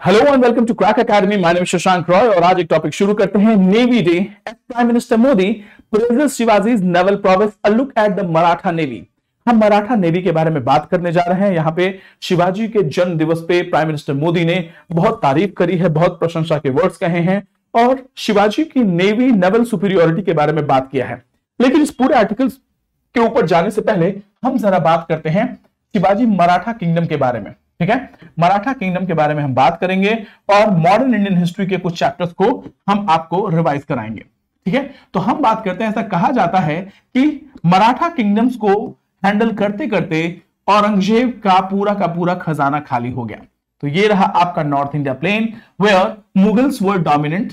Hello and welcome to crack academy. My name Shashank Roy और आज एक टॉपिक शुरू करते हैं। Navy day as prime minister Modi presence Shivaji's naval prowess, a look at the Maratha navy. हम Maratha navy के बारे में बात करने जा रहे हैं। यहाँ पे शिवाजी के जन्म दिवस पे प्राइम मिनिस्टर मोदी ने बहुत तारीफ करी है, बहुत प्रशंसा के वर्ड्स कहे हैं और शिवाजी की नेवी नेवल सुपीरियोरिटी के बारे में बात किया है। लेकिन इस पूरे आर्टिकल के ऊपर जाने से पहले हम जरा बात करते हैं शिवाजी मराठा किंगडम के बारे में। ठीक है, मराठा किंगडम के बारे में हम बात करेंगे और मॉडर्न इंडियन हिस्ट्री के कुछ चैप्टर्स को हम आपको रिवाइज कराएंगे। ठीक है, तो हम बात करते हैं, ऐसा कहा जाता है कि मराठा किंगडम्स को हैंडल करते करते औरंगजेब का पूरा खजाना खाली हो गया। तो ये रहा आपका north India plain where Mughals were dominant.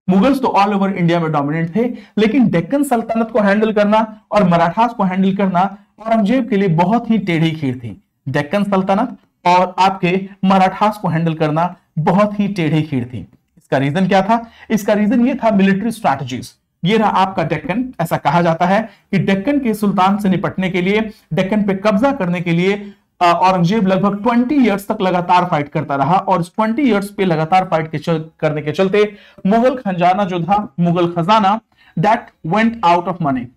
Mughals तो ऑल ओवर इंडिया में डोमिनेंट थे, लेकिन डेक्कन सल्तनत को हैंडल करना और मराठास को हैंडल करना औरंगजेब के लिए बहुत ही टेढ़ी खीर थी। डेक्कन सल्तनत और आपके मराठास को हैंडल करना बहुत ही टेढ़ी खीर थी। इसका रीजन क्या था? इसका रीजन ये था मिलिट्री स्ट्रैटेजीज। ये रहा आपका डेक्कन। ऐसा कहा जाता है कि डेक्कन के सुल्तान से निपटने के लिए, डेक्कन पे कब्जा करने के लिए औरंगजेब लगभग 20 इयर्स तक लगातार फाइट करता रहा और इस 20 इयर्स पे लगातार फाइट करने के चलते मुगल खजाना जो था, मुगल खजाना that went out of money,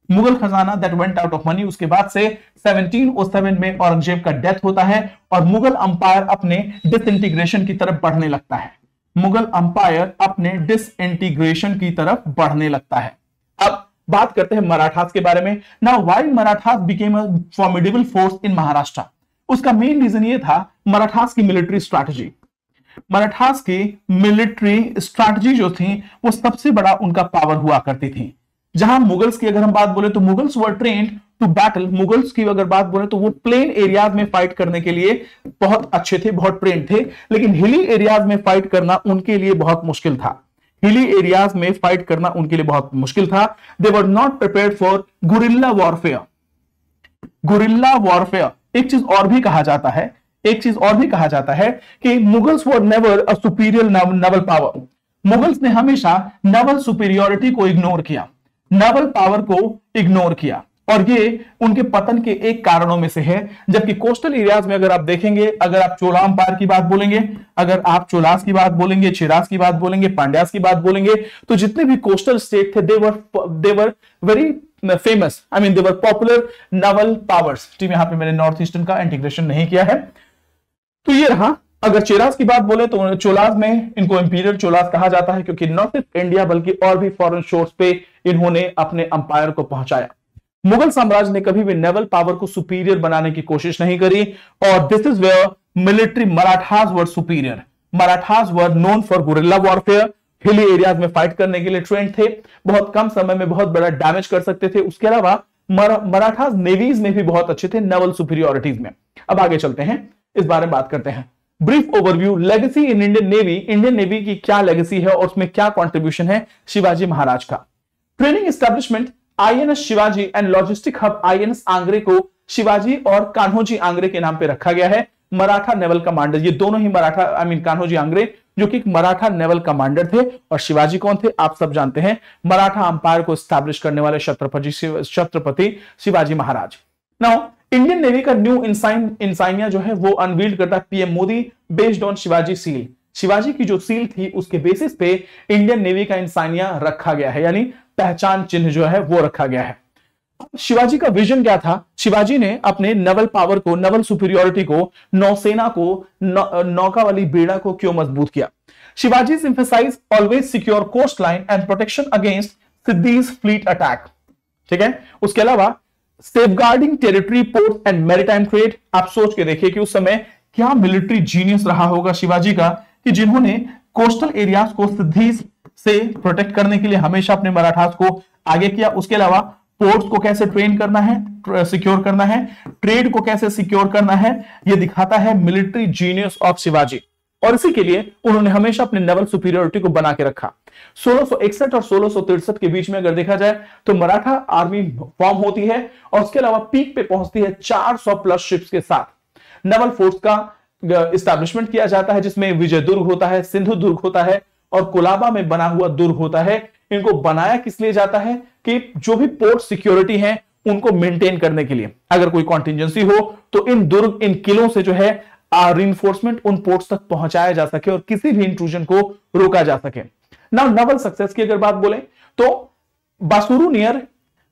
Mughal खजाना that went out of money. उसके बाद से 1707 में औरंगजेब का डेथ होता है और मुगल अंपायर अपने डिसइंटीग्रेशन की तरफ बढ़ने लगता है। मुगल अंपायर अपने डिसइंटीग्रेशन की तरफ बढ़ने लगता है। अब बात करते हैं मराठास के बारे में। Now why Marathas became a formidable force in Maharashtra? उसका मेन रीजन ये था मराठास की मिलिट्री स्ट्रैटेजी। मराठास की मिलिट्री स्ट्रैटेजी जो थी वो सबसे बड़ा उनका पावर हुआ करती थी। जहां मुगल्स की अगर हम बात बोले तो Mughals were trained to battle. Mughals की अगर बात बोले तो वो प्लेन एरियाज में फाइट करने के लिए बहुत अच्छे थे, बहुत ट्रेंड थे, लेकिन हिली एरियाज में फाइट करना उनके लिए बहुत मुश्किल था। हिली एरियाज में फाइट करना उनके लिए बहुत मुश्किल था। They were not prepared for guerrilla warfare. Guerrilla warfare एक चीज और भी कहा जाता है, कि Mughals were never a superior naval power. Mughals ने हमेशा नेवल सुपीरियोरिटी को इग्नोर किया, नेवल पावर को इग्नोर किया और ये उनके पतन के एक कारणों में से है। जबकि कोस्टल एरियाज में अगर आप देखेंगे, अगर आप चोला अंपायर की बात बोलेंगे, अगर आप चोलास की बात बोलेंगे, चेरास की बात बोलेंगे, पांड्यास की बात बोलेंगे, तो जितने भी कोस्टल स्टेट थे they were very famous, I mean they were popular naval powers. Team यहां पे मैंने नॉर्थ ईस्टर्न का इंटीग्रेशन नहीं किया है। तो ये रहा। अगर चेरास की बात बोले तो चोलास में इनको इंपीरियल चोलास कहा जाता है, क्योंकि न सिर्फ इंडिया बल्कि और भी फॉरेन शोर्स पे इन्होंने अपने अंपायर को पहुंचाया। मुगल साम्राज्य ने कभी भी नेवल पावर को सुपीरियर बनाने की कोशिश नहीं करी और this is where military Marathas were superior. Marathas were known for guerrilla warfare, hilly areas में फाइट करने के लिए ट्रेंड थे, बहुत कम समय में बहुत बड़ा डैमेज कर सकते थे। उसके अलावा मराठास नेवीज में भी बहुत अच्छे थे, नेवल सुपीरियोरिटीज में। अब आगे चलते हैं, इस बारे में बात करते हैं। Brief overview, legacy in Indian navy. Indian navy की क्या लेगेसी है और उसमें क्या कंट्रीब्यूशन है शिवाजी महाराज का? Training establishment INS Shivaji and logistic hub INS Angre को शिवाजी और कान्होजी आंग्रे के नाम पे रखा गया है। मराठा नेवल कमांडर, ये दोनों ही मराठा, आई मीन कान्होजी आंग्रे जो कि मराठा नेवल कमांडर थे और शिवाजी कौन थे आप सब जानते हैं, मराठा अंपायर को स्टैब्लिश करने वाले Chhatrapati Shivaji Maharaj. Now Indian navy का न्यू इंसाइनिया जो है वो अनवील्ड करता है PM Modi based on Shivaji seal. Shivaji की जो सील थी उसके बेसिस पे इंडियन नेवी का इंसाइनिया रखा गया है, यानी पहचान चिन्ह जो है वो रखा गया है। शिवाजी का विजन क्या था? शिवाजी ने अपने नेवल पावर को, नेवल सुपीरियोरिटी को, नौसेना को, नौका वाली बेड़ा को क्यों मजबूत किया? Shivaji emphasise always secure coast line and protection against Siddis fleet attack. ठीक है, उसके अलावा safeguarding territory, port and maritime trade. आप सोच के देखिए कि उस समय क्या मिलिट्री जीनियस रहा होगा शिवाजी का, कि जिन्होंने कोस्टल एरियाज को सिद्धीज से प्रोटेक्ट करने के लिए हमेशा अपने मराठास को आगे किया। उसके अलावा पोर्ट्स को कैसे ट्रेन करना है, सिक्योर करना है, ट्रेड को कैसे सिक्योर करना है, यह दिखाता है मिलिट्री जीनियस ऑफ शिवाजी। और इसी के लिए उन्होंने हमेशा अपने नेवल सुपीरियोरिटी को बना के रखा। 1661 और 1663 के बीच में अगर देखा जाए तो मराठा आर्मी फॉर्म होती है और उसके अलावा पीक पे पहुंचती है 400 प्लस शिप्स के साथ। नेवल फोर्स का एस्टैब्लिशमेंट किया जाता है, जिसमें विजय दुर्ग होता है, सिंधु दुर्ग होता है और कोलाबा में बना हुआ दुर्ग होता है। इनको बनाया किस लिए जाता है कि जो भी पोर्ट सिक्योरिटी है उनको मेंटेन करने के लिए, अगर कोई कॉन्टिजेंसी हो तो इन दुर्ग, इन किलों से जो है रिइंफोर्समेंट उन पोर्ट्स तक पहुंचाया जा सके और किसी भी इंट्रूजन को रोका जा सके। नाउ नवल सक्सेस की अगर बात बोले तो Basrur near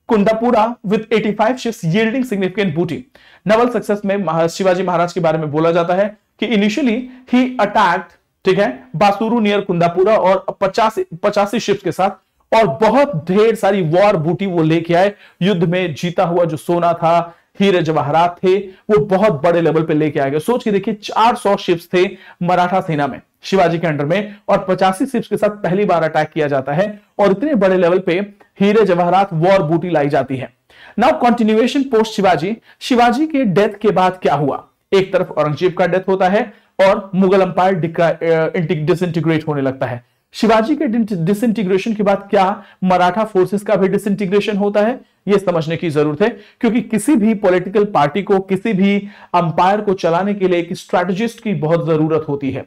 Kundapura with 85 ships yielding significant booty. Naval success में शिवाजी महाराज के बारे में बोला जाता है कि इनिशियली ही अटैक्ड, ठीक है, बासुरु नियर कुंदापुरा और 85 शिप्स के साथ, और बहुत ढेर सारी वॉर बूटी वो लेके आए। युद्ध में जीता हुआ जो सोना था, हीरे जवाहरात थे, वो बहुत बड़े लेवल पे लेके आ गए। सोच के देखिए 400 शिप्स थे मराठा सेना में शिवाजी के अंडर में, और 85 शिप्स के साथ पहली बार अटैक किया जाता है और इतने बड़े लेवल पे हीरे जवाहरात वॉर बूटी लाई जाती है। Now continuation post Shivaji. Shivaji के डेथ के बाद क्या हुआ? एक तरफ औरंगजेब का डेथ होता है और मुगल अंपायर डिसइंटीग्रेट होने लगता है। शिवाजी के डिसइंटीग्रेशन के बाद क्या मराठा फोर्सेस का भी डिसइंटीग्रेशन होता है? यह समझने की जरूरत है, क्योंकि किसी भी पॉलिटिकल पार्टी को, किसी भी अंपायर को चलाने के लिए एक स्ट्रेटेजिस्ट की बहुत जरूरत होती है।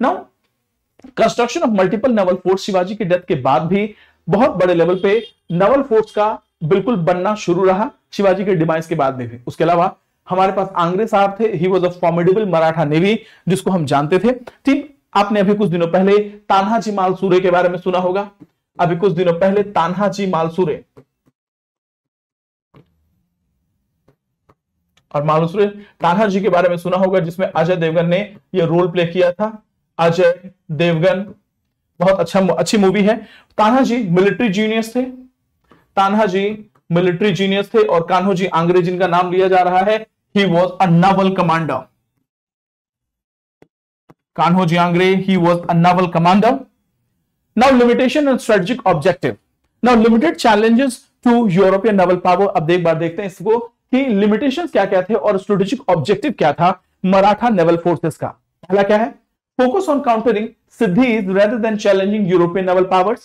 Now construction of multiple Naval forts Shivaji के डेथ के बाद भी बहुत बड़े लेवल पे नवल फोर्ट्स का बिल्कुल बनना शुरू रहा शिवाजी के डिमाइस के बाद में भी। उसके अलावा हमारे पास आंग्रे साहब थे, he was a formidable Maratha navy, जिसको हम जानते थे। ठीक, आपने अभी कुछ दिनों पहले तान्हाजी मालसूरे के बारे में सुना होगा। अभी कुछ दिनों पहले तान्हाजी मालसूरे और मालसूरे तान्हाजी के बारे में सुना होगा, जिसमें अजय देवगन ने यह रोल प्ले किया था। अजय देवगन, बहुत अच्छी मूवी है। तान्हाजी मिलिट्री जीनियस थे, तान्हाजी मिलिट्री जीनियस थे, और कान्होजी आंग्रे जिनका नाम लिया जा रहा है, he was a naval commander. Kanhoji Angre, he was a naval commander. Now limitation and strategic objective. Now limited challenges to European naval power. अब एक बार देखते हैं इसको कि लिमिटेशंस क्या क्या थे और स्ट्रेटेजिक ऑब्जेक्टिव क्या था मराठा नेवल फोर्सेस का। पहला क्या है? Focus on countering Siddis rather than challenging European naval powers.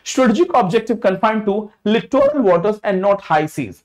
Strategic objective confined to littoral waters and not high seas.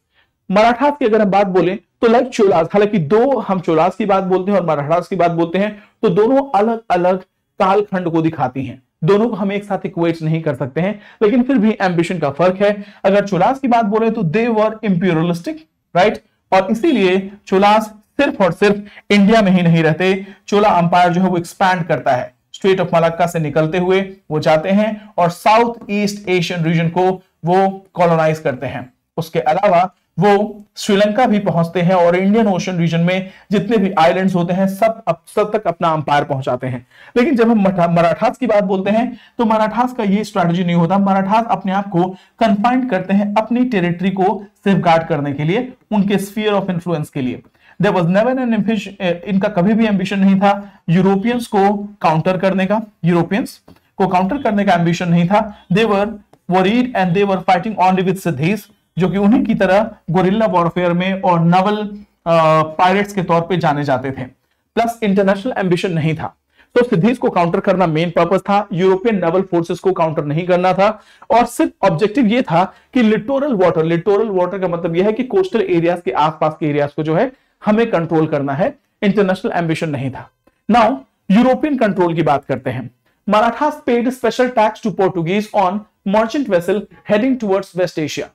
Marathas की अगर हम बात बोलें तो लाइक चोलास, हालांकि दो हम चोलास की बात बोलते हैं और मराठास की बात बोलते हैं, तो दोनों अलग अलग कालखंड को दिखाती हैं, दोनों को हम एक साथ इक्वेट नहीं कर सकते हैं, लेकिन फिर भी एम्बिशन का फर्क है। अगर चोलास की बात बोले तो दे वर इंपीरियलिस्टिक, राइट, और इसीलिए चोलास सिर्फ और सिर्फ इंडिया में ही नहीं रहते। चोला अंपायर जो है वो एक्सपैंड करता है, स्ट्रेट ऑफ मलक्का से निकलते हुए वो जाते हैं और साउथ ईस्ट एशियन रीजन को वो कॉलोनाइज करते हैं। उसके अलावा वो श्रीलंका भी पहुंचते हैं और इंडियन ओशन रीजन में जितने भी आइलैंड्स होते हैं सब तक अपना अंपायर पहुंचाते हैं। लेकिन जब हम मराठास की बात बोलते हैं तो मराठास का ये स्ट्रैटेजी नहीं होता। मराठास अपने आप को कन्फाइंड करते हैं अपनी टेरिटरी को सेफगार्ड करने के लिए, उनके स्फीयर ऑफ इन्फ्लुएंस के लिए। There was never an ambition, इनका कभी भी एम्बिशन नहीं था यूरोपियंस को काउंटर करने का, यूरोपियंस को काउंटर करने का एम्बिशन नहीं था। They were worried and they were fighting only with siddhis, जो कि उन्हीं की तरह गोरिल्ला वॉरफेयर में और नवल पायरेट्स के तौर पे जाने जाते थे। प्लस इंटरनेशनल एम्बिशन नहीं था, तो सिद्धीज को काउंटर करना मेन पर्पस था, यूरोपियन नेवल फोर्सेस को काउंटर नहीं करना था। और सिर्फ ऑब्जेक्टिव ये था कि लिटोरल वाटर का मतलब यह है कि कोस्टल एरियाज के आसपास के एरियाज को जो है हमें कंट्रोल करना है, इंटरनेशनल एम्बिशन नहीं था। नाउ यूरोपियन कंट्रोल की बात करते हैं। Marathas paid special tax to Portuguese on merchant vessel heading towards West Asia,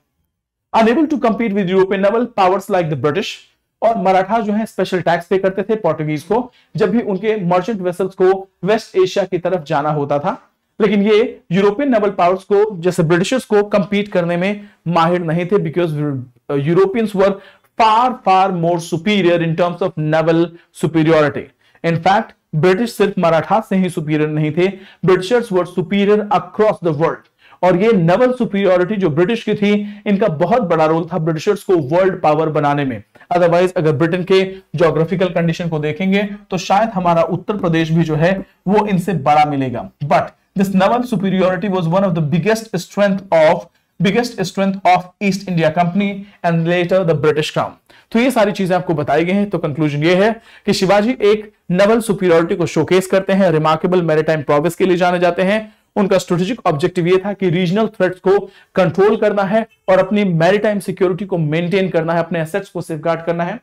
unable to compete with European naval powers like the British। और मराठा जो है स्पेशल टैक्स पे करते थे पोर्टुगीज को जब भी उनके मर्चेंट वेसल्स को वेस्ट एशिया की तरफ जाना होता था, लेकिन ये यूरोपियन नेवल पावर्स को जैसे ब्रिटिशर्स को कंपीट करने में माहिर नहीं थे, because Europeans were far more superior in terms of naval superiority. In fact, British सिर्फ मराठा से ही सुपीरियर नहीं थे, Britishers were superior across the world. और ये नेवल सुपीरियरिटी जो ब्रिटिश की थी, इनका बहुत बड़ा रोल था ब्रिटिशर्स को वर्ल्ड पावर बनाने में। अदरवाइज अगर ब्रिटेन के ज्योग्राफिकल कंडीशन को देखेंगे तो शायद हमारा उत्तर प्रदेश भी जो है वो इनसे बड़ा मिलेगा। But this naval superiority was one of the biggest strength of east India company and later the British crown. तो ये सारी चीजें आपको बताई गई हैं। तो कंक्लूजन ये है कि शिवाजी एक नेवल सुपीरियरिटी को शोकेस करते हैं, रिमार्केबल मैरीटाइम प्रोविस के लिए जाने जाते हैं। उनका स्ट्रेटेजिक ऑब्जेक्टिव ये था कि रीजनल थ्रेट्स को कंट्रोल करना है और अपनी मैरीटाइम सिक्योरिटी को मेंटेन करना है, अपने एसेट्स को सेफगार्ड करना है।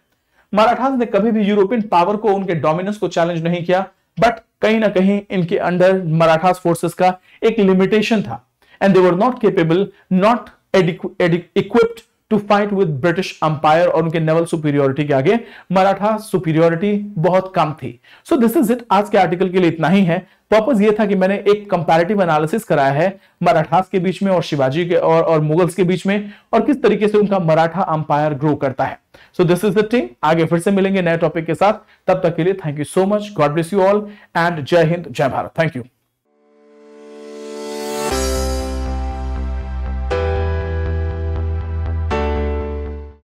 मराठास ने कभी भी यूरोपियन पावर को, उनके डोमिनेंस को चैलेंज नहीं किया, बट कहीं ना कहीं इनके अंडर मराठास फोर्सेस का एक लिमिटेशन था, and they were not capable, not equipped to fight with British empire, और उनके नेवल सुपीरियोरिटी के आगे मराठा सुपीरियोरिटी बहुत कम थी। सो दिस इज इट, आज के आर्टिकल के लिए इतना ही है। पर्पस ये था कि मैंने एक कंपैरेटिव एनालिसिस कराया है मराठास के बीच में और शिवाजी के और मुगल्स के बीच में, और किस तरीके से उनका मराठा अंपायर ग्रो करता है। So this is the thing. आगे फिर से मिलेंगे नए टॉपिक के साथ, तब तक के लिए thank you so much, God bless you all and जय हिंद जय भारत। Thank you.